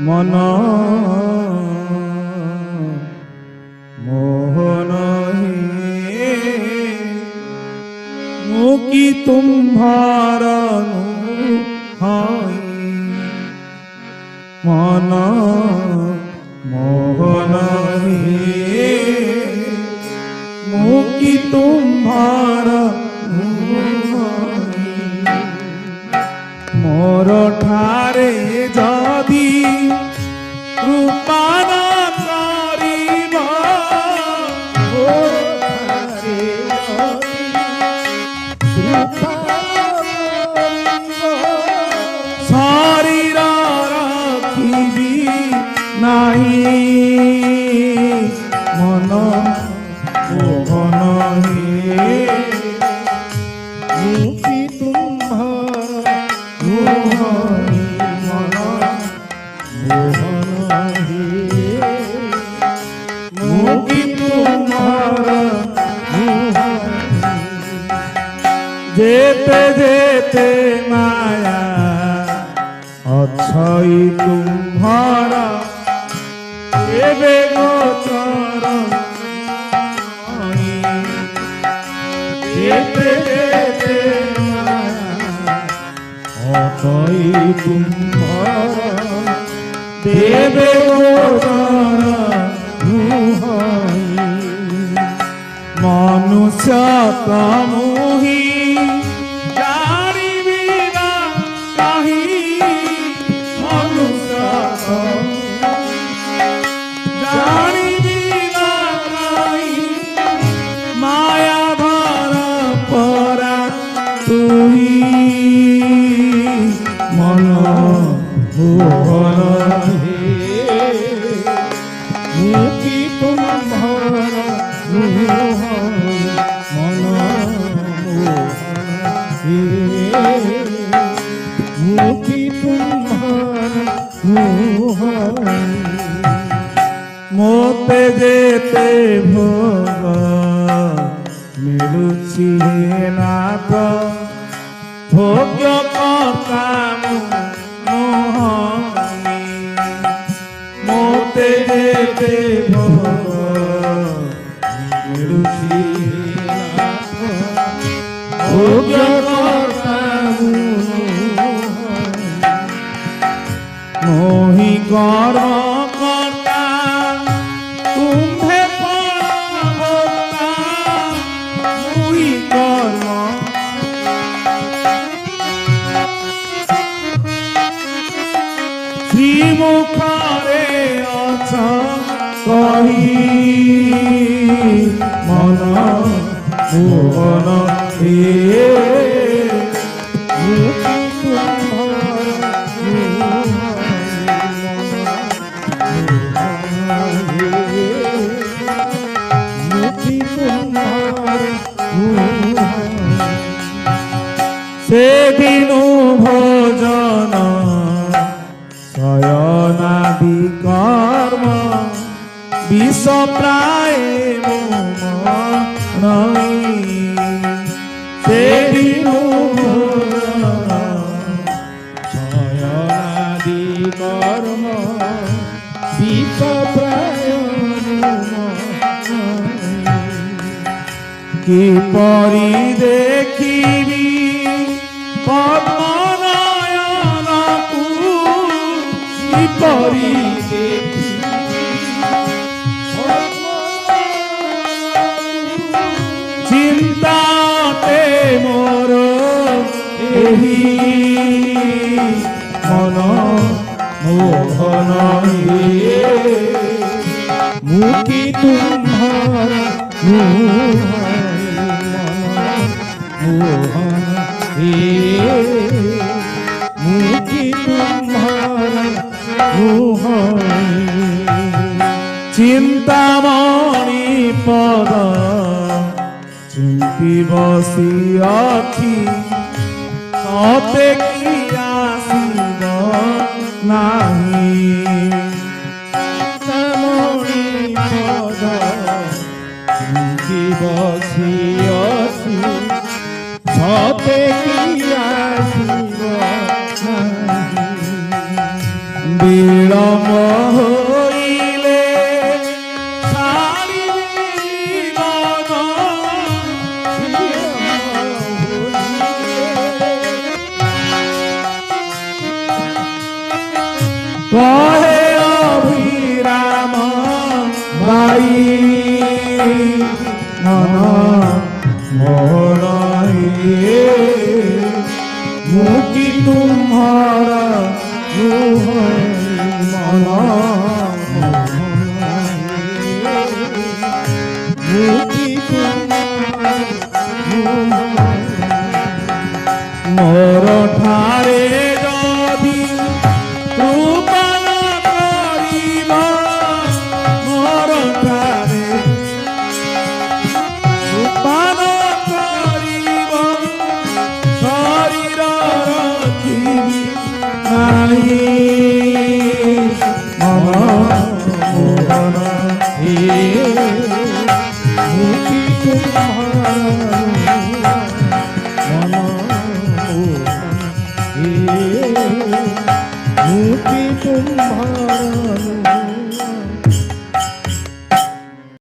मन मोहन हे मुकी तुम्हार हाई मन मोहन हे मुकी तुम्हार मोर ठारे जदि कृपान करिब शरीर रखिबी नाही मन मोहन हे मुकी तुम्हार मन मोहन हे मुकी तुम्हार जेते जेते माया अछई तुम्हारा एबे गोचर जेते जेते माया अछई तुम्हारा देवे गोचर मनुष्य तमुही मन मोहन हे मुकी तुम्हार मन मोहन हे मुकी तुम्हार मोते जेते भोग मिलुछि नाथ भोग्य कर्ता मोहनी मोते जेते भोग मिलुछि नाथ भोग्य कर्ता मोहि कर्म कर्ता तुम्हे भोक्ता मोहि कर्म मुखारे अछ कही मन मोहन हे मुकी तुम्हार मुकी तुम्हार से दिनु भोजन शयनादि कर्म विष प्राय नहीं से शयनादि कर्म विष प्राय किपरि देखिबी किपरि चिंताते मोर एही मन मोहन हे मुकी तुम्हार मोहन हे मुकी तुम्हार चिंतामणि पद चिंती बसी अखि सते कि आसिब नाही चिंतामणि पद चिंती बसी अखि सते कि आसिब नाही বিলম্ব হইলে ছাড়িবে জীবন, কহে অভিরাম ভাই মন মোর মুকি তোমারা মন মুকি মোর ঠারে যদি কৃপা করিব, মোর ঠারে কৃপা করিব, শরীর রখিবি নাই মন হে মুকি তোমার মন হে মুকি তোমার